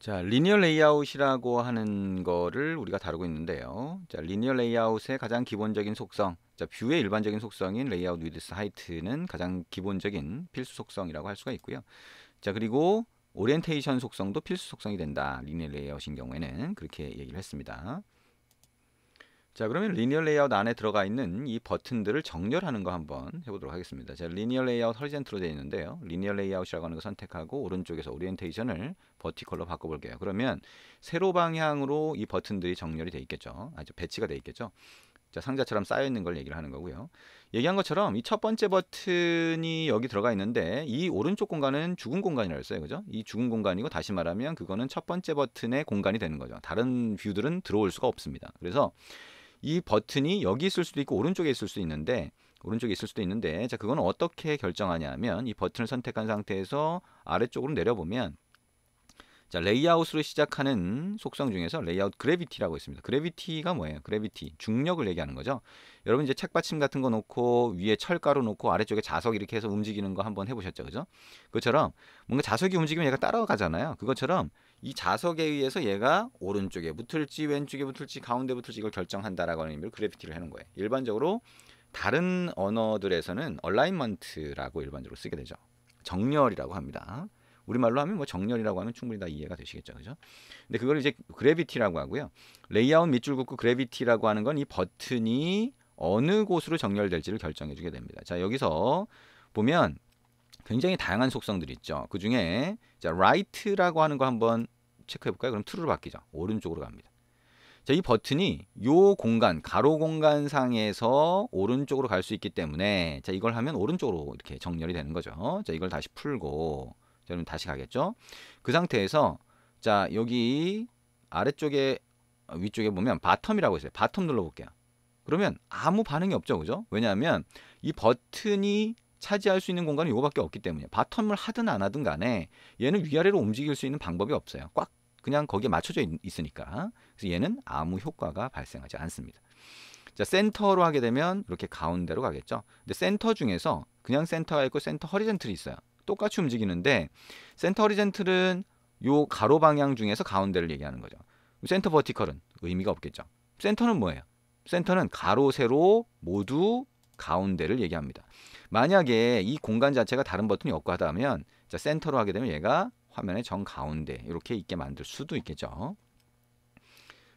자, 리니어 레이아웃이라고 하는 거를 우리가 다루고 있는데요. 자, 리니어 레이아웃의 가장 기본적인 속성, 자, 뷰의 일반적인 속성인 레이아웃 위드스 하이트는 가장 기본적인 필수 속성이라고 할 수가 있고요. 자, 그리고 오리엔테이션 속성도 필수 속성이 된다. 리니어 레이아웃인 경우에는 그렇게 얘기를 했습니다. 자, 그러면 리니어 레이아웃 안에 들어가 있는 이 버튼들을 정렬하는 거 한번 해보도록 하겠습니다. 자, 리니어 레이아웃 허리젠트로 되어 있는데요. 리니어 레이아웃이라고 하는 거 선택하고 오른쪽에서 오리엔테이션을 버티컬로 바꿔볼게요. 그러면 세로 방향으로 이 버튼들이 정렬이 되어 있겠죠. 아주 배치가 되어 있겠죠. 자, 상자처럼 쌓여 있는 걸 얘기를 하는 거고요. 얘기한 것처럼 이 첫 번째 버튼이 여기 들어가 있는데 이 오른쪽 공간은 죽은 공간이라고 했어요. 그죠? 이 죽은 공간이고 다시 말하면 그거는 첫 번째 버튼의 공간이 되는 거죠. 다른 뷰들은 들어올 수가 없습니다. 그래서 이 버튼이 여기 있을 수도 있고 오른쪽에 있을 수도 있는데 자, 그건 어떻게 결정하냐면 이 버튼을 선택한 상태에서 아래쪽으로 내려보면 자, 레이아웃으로 시작하는 속성 중에서 레이아웃 그래비티라고 있습니다. 그래비티가 뭐예요? 그래비티, 중력을 얘기하는 거죠. 여러분 이제 책받침 같은 거 놓고 위에 철가루 놓고 아래쪽에 자석 이렇게 해서 움직이는 거 한번 해보셨죠, 그죠? 그것처럼 뭔가 자석이 움직이면 얘가 따라가잖아요. 그것처럼 이 자석에 의해서 얘가 오른쪽에 붙을지 왼쪽에 붙을지 가운데 붙을지 이걸 결정한다라고 하는 의미로 그래비티를 하는 거예요. 일반적으로 다른 언어들에서는 얼라인먼트라고 일반적으로 쓰게 되죠. 정렬이라고 합니다. 우리말로 하면 뭐 정렬이라고 하면 충분히 다 이해가 되시겠죠. 그죠? 근데 그걸 이제 그래비티라고 하고요. 레이아웃 밑줄 긋고 그래비티라고 하는 건 이 버튼이 어느 곳으로 정렬될지를 결정해 주게 됩니다. 자, 여기서 보면 굉장히 다양한 속성들이 있죠. 그 중에 자, right라고 하는 거 한번 체크해 볼까요? 그럼 true로 바뀌죠. 오른쪽으로 갑니다. 자, 이 버튼이 요 공간, 가로 공간 상에서 오른쪽으로 갈 수 있기 때문에 자, 이걸 하면 오른쪽으로 이렇게 정렬이 되는 거죠. 자, 이걸 다시 풀고 자, 그럼 다시 가겠죠. 그 상태에서 자, 여기 아래쪽에 위쪽에 보면 바텀이라고 있어요. 바텀 눌러볼게요. 그러면 아무 반응이 없죠. 그죠? 왜냐하면 이 버튼이 차지할 수 있는 공간은 이거밖에 없기 때문에 바텀을 하든 안 하든 간에 얘는 위아래로 움직일 수 있는 방법이 없어요. 꽉 그냥 거기에 맞춰져 있으니까. 그래서 얘는 아무 효과가 발생하지 않습니다. 자, 센터로 하게 되면 이렇게 가운데로 가겠죠. 근데 센터 중에서 그냥 센터가 있고 센터 허리젠틀이 있어요. 똑같이 움직이는데 센터 허리젠틀은 요 가로 방향 중에서 가운데를 얘기하는 거죠. 센터 버티컬은 의미가 없겠죠. 센터는 뭐예요? 센터는 가로, 세로 모두 가운데를 얘기합니다. 만약에 이 공간 자체가 다른 버튼이 없고 하다면 자, 센터로 하게 되면 얘가 화면의 정가운데 이렇게 있게 만들 수도 있겠죠.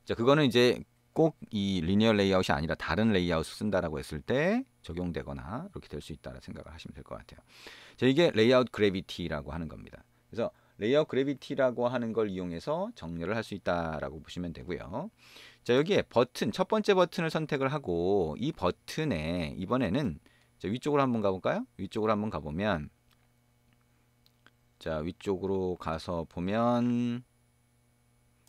자, 그거는 이제 꼭 이 리니어 레이아웃이 아니라 다른 레이아웃을 쓴다라고 했을 때 적용되거나 이렇게 될 수 있다라 생각을 하시면 될 것 같아요. 자, 이게 레이아웃 그래비티라고 하는 겁니다. 그래서 레이아웃 그래비티라고 하는 걸 이용해서 정렬을 할 수 있다라고 보시면 되고요. 자, 여기에 버튼, 첫 번째 버튼을 선택을 하고 이 버튼에 이번에는 자, 위쪽으로 한번 가볼까요? 위쪽으로 한번 가보면 자, 위쪽으로 가서 보면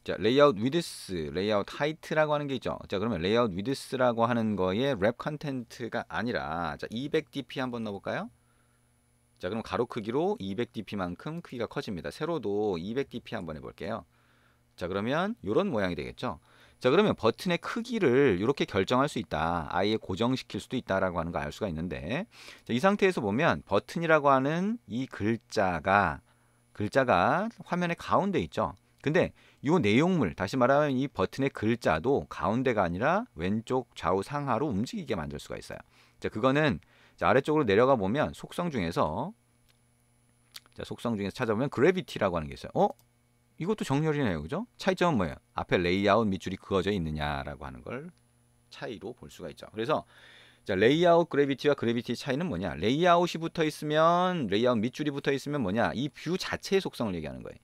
자, 레이아웃 위드스, 레이아웃 하이트라고 하는 게 있죠. 자, 그러면 레이아웃 위드스라고 하는 거에 랩 컨텐트가 아니라 자, 200dp 한번 넣어볼까요? 자, 그럼 가로 크기로 200dp만큼 크기가 커집니다. 세로도 200dp 한번 해볼게요. 자, 그러면 이런 모양이 되겠죠. 자, 그러면 버튼의 크기를 이렇게 결정할 수 있다. 아예 고정시킬 수도 있다라고 하는 거 알 수가 있는데 자, 이 상태에서 보면 버튼이라고 하는 이 글자가 화면의 가운데 있죠. 근데 이 내용물, 다시 말하면 이 버튼의 글자도 가운데가 아니라 왼쪽 좌우 상하로 움직이게 만들 수가 있어요. 자, 그거는 자, 아래쪽으로 내려가 보면 속성 중에서 찾아보면 그래비티라고 하는 게 있어요. 이것도 정렬이네요. 그죠? 차이점은 뭐예요? 앞에 레이아웃 밑줄이 그어져 있느냐라고 하는 걸 차이로 볼 수가 있죠. 그래서 자, 레이아웃 그래비티와 그래비티 차이는 뭐냐? 레이아웃이 붙어 있으면 레이아웃 밑줄이 붙어 있으면 뭐냐? 이 뷰 자체의 속성을 얘기하는 거예요.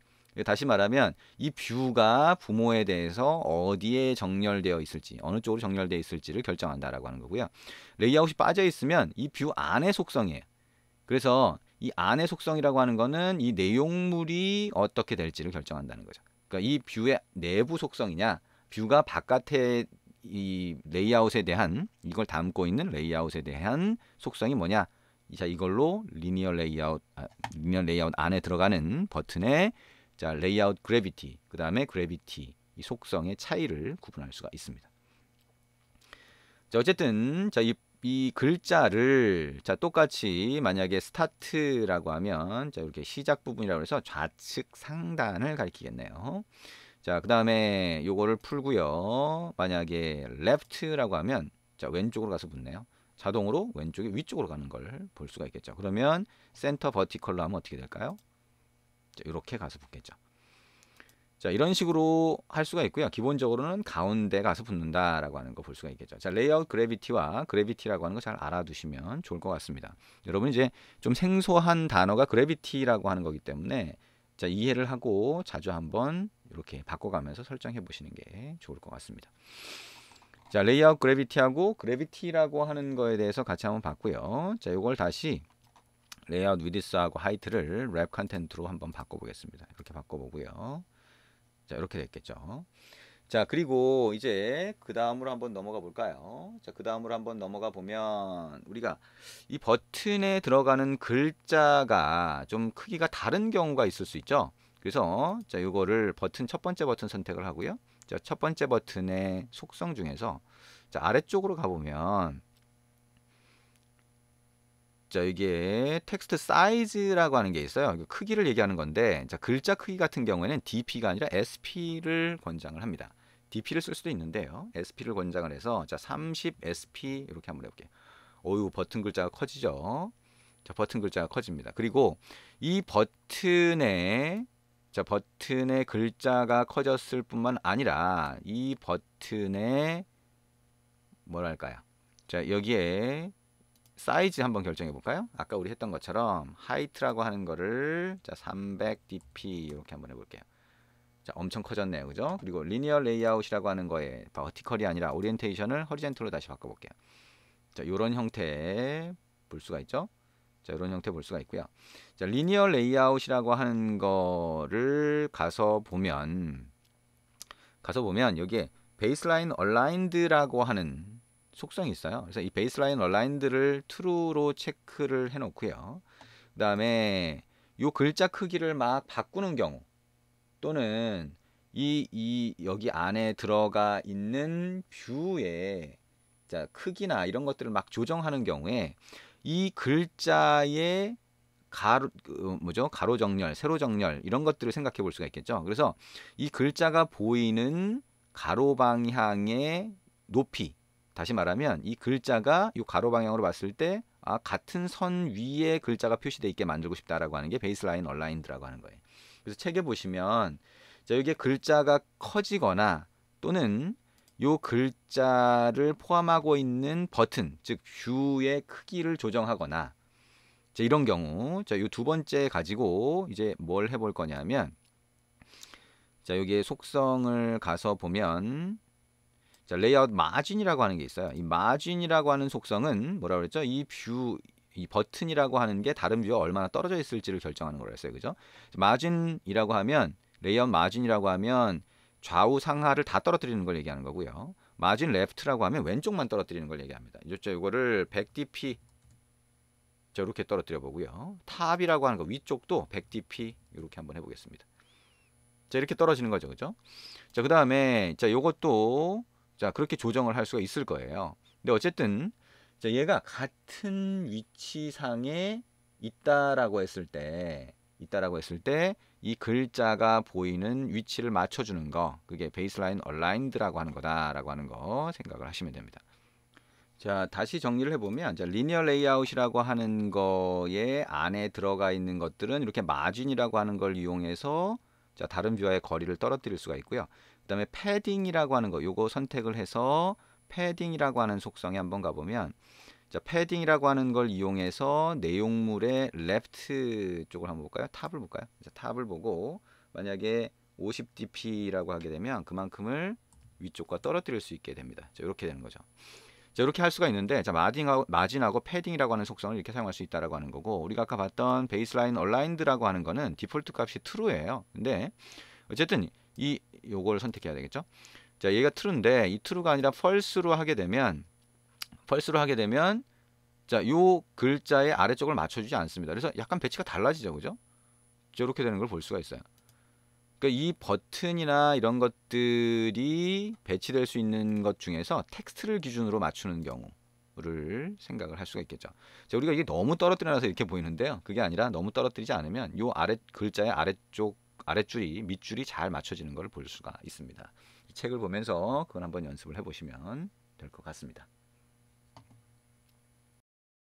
다시 말하면 이 뷰가 부모에 대해서 어디에 정렬되어 있을지 어느 쪽으로 정렬되어 있을지를 결정한다라고 하는 거고요. 레이아웃이 빠져 있으면 이 뷰 안의 속성이에요. 그래서 이 안의 속성이라고 하는 거는 이 내용물이 어떻게 될지를 결정한다는 거죠. 그러니까 이 뷰의 내부 속성이냐, 뷰가 바깥의 이 레이아웃에 대한 이걸 담고 있는 레이아웃에 대한 속성이 뭐냐? 자, 이걸로 리니어 레이아웃 안에 들어가는 버튼의 자, 레이아웃 그래비티, 그 다음에 그래비티 이 속성의 차이를 구분할 수가 있습니다. 자, 어쨌든 자, 이 이 글자를 자 똑같이 만약에 스타트라고 하면 자 이렇게 시작 부분이라고 해서 좌측 상단을 가리키겠네요. 자, 그다음에 요거를 풀고요. 만약에 left라고 하면 자 왼쪽으로 가서 붙네요. 자동으로 왼쪽이 위쪽으로 가는 걸 볼 수가 있겠죠. 그러면 센터 버티컬로 하면 어떻게 될까요? 자, 이렇게 가서 붙겠죠. 자, 이런 식으로 할 수가 있고요. 기본적으로는 가운데 가서 붙는다라고 하는 거 볼 수가 있겠죠. 자, 레이아웃 그래비티와 그래비티라고 하는 거 잘 알아두시면 좋을 것 같습니다. 여러분 이제 좀 생소한 단어가 그래비티라고 하는 거기 때문에 자, 이해를 하고 자주 한번 이렇게 바꿔가면서 설정해 보시는 게 좋을 것 같습니다. 자, 레이아웃 그래비티하고 그래비티라고 하는 거에 대해서 같이 한번 봤고요. 자, 이걸 다시 레이아웃 위드스하고 하이트를 랩 컨텐트로 한번 바꿔보겠습니다. 이렇게 바꿔보고요. 자, 이렇게 됐겠죠. 자, 그리고 이제 그 다음으로 한번 넘어가 볼까요? 자, 그 다음으로 한번 넘어가 보면 우리가 이 버튼에 들어가는 글자가 좀 크기가 다른 경우가 있을 수 있죠. 그래서 자, 이거를 버튼 첫 번째 버튼 선택을 하고요. 자, 첫 번째 버튼의 속성 중에서 자, 아래쪽으로 가보면 자, 이게 텍스트 사이즈라고 하는 게 있어요. 크기를 얘기하는 건데, 자, 글자 크기 같은 경우에는 DP가 아니라 SP를 권장을 합니다. DP를 쓸 수도 있는데요. SP를 권장을 해서 자, 30 SP 이렇게 한번 해볼게요. 어유 버튼 글자가 커지죠. 자, 버튼 글자가 커집니다. 그리고 이 버튼의 글자가 커졌을 뿐만 아니라 이 버튼의 뭐랄까요? 자, 여기에 사이즈 한번 결정해 볼까요? 아까 우리 했던 것처럼 하이트라고 하는 거를 자 300dp 이렇게 한번 해볼게요. 자, 엄청 커졌네요, 그죠? 그리고 리니어 레이아웃이라고 하는 거에 버티컬이 아니라 오리엔테이션을 허리젠틀로 다시 바꿔볼게요. 자, 이런 형태 볼 수가 있죠? 자, 이런 형태 볼 수가 있고요. 자, 리니어 레이아웃이라고 하는 거를 가서 보면 여기에 베이스라인 얼라인드라고 하는 속성이 있어요. 그래서 이 베이스라인 얼라인드를 true로 체크를 해 놓고요. 그 다음에 이 글자 크기를 막 바꾸는 경우 또는 여기 안에 들어가 있는 뷰의 자, 크기나 이런 것들을 막 조정하는 경우에 이 글자의 가로 정렬, 세로 정렬 이런 것들을 생각해 볼 수가 있겠죠. 그래서 이 글자가 보이는 가로 방향의 높이, 다시 말하면 이 글자가 이 가로 방향으로 봤을 때 같은 선 위에 글자가 표시되어 있게 만들고 싶다라고 하는 게 베이스라인 얼라인드라고 하는 거예요. 그래서 책에 보시면 자, 여기에 글자가 커지거나 또는 이 글자를 포함하고 있는 버튼, 즉 뷰의 크기를 조정하거나 자, 이런 경우 자, 이 두 번째 가지고 이제 뭘 해볼 거냐면 자, 여기에 속성을 가서 보면 자, 레이아웃 마진이라고 하는 게 있어요. 이 마진이라고 하는 속성은 뭐라 그랬죠? 이 버튼이라고 하는 게 다른 뷰와 얼마나 떨어져 있을지를 결정하는 거라 했어요. 그죠? 마진이라고 하면 레이아웃 마진이라고 하면 좌우 상하를 다 떨어뜨리는 걸 얘기하는 거고요. 마진 레프트라고 하면 왼쪽만 떨어뜨리는 걸 얘기합니다. 이거를 100dp 자, 이렇게 떨어뜨려 보고요. 탑이라고 하는 거 위쪽도 100dp 이렇게 한번 해보겠습니다. 자, 이렇게 떨어지는 거죠, 그죠? 자, 그 다음에 자, 요것도 자, 그렇게 조정을 할 수가 있을 거예요. 근데 어쨌든 자, 얘가 같은 위치상에 있다라고 했을 때 이 글자가 보이는 위치를 맞춰주는 거, 그게 베이스라인 얼라인드라고 하는 거다라고 하는 거 생각을 하시면 됩니다. 자, 다시 정리를 해보면 자, 리니어 레이아웃이라고 하는 거에 안에 들어가 있는 것들은 이렇게 마진이라고 하는 걸 이용해서 자, 다른 뷰와의 거리를 떨어뜨릴 수가 있고요. 그 다음에 패딩이라고 하는 거 요거 선택을 해서 패딩이라고 하는 속성에 한번 가보면 자, 패딩이라고 하는 걸 이용해서 내용물의 레프트 쪽을 한번 볼까요? 탑을 볼까요? 자, 탑을 보고 만약에 50dp라고 하게 되면 그만큼을 위쪽과 떨어뜨릴 수 있게 됩니다. 자, 이렇게 되는 거죠. 자, 이렇게 할 수가 있는데 자, 마진하고 패딩이라고 하는 속성을 이렇게 사용할 수 있다라고 하는 거고 우리가 아까 봤던 베이스라인 얼라인드라고 하는 거는 디폴트 값이 true예요. 근데 어쨌든 요걸 선택해야 되겠죠. 자, 얘가 true인데 이 true가 아니라 false로 하게 되면 자, 요 글자의 아래쪽을 맞춰주지 않습니다. 그래서 약간 배치가 달라지죠, 그죠? 이렇게 되는 걸 볼 수가 있어요. 그러니까 이 버튼이나 이런 것들이 배치될 수 있는 것 중에서 텍스트를 기준으로 맞추는 경우 를 생각을 할 수가 있겠죠. 자, 우리가 이게 너무 떨어뜨려놔서 이렇게 보이는데요. 그게 아니라 너무 떨어뜨리지 않으면 요 아래 글자의 아래쪽 아랫줄이 밑줄이 잘 맞춰지는 걸 볼 수가 있습니다. 이 책을 보면서 그걸 한번 연습을 해보시면 될 것 같습니다.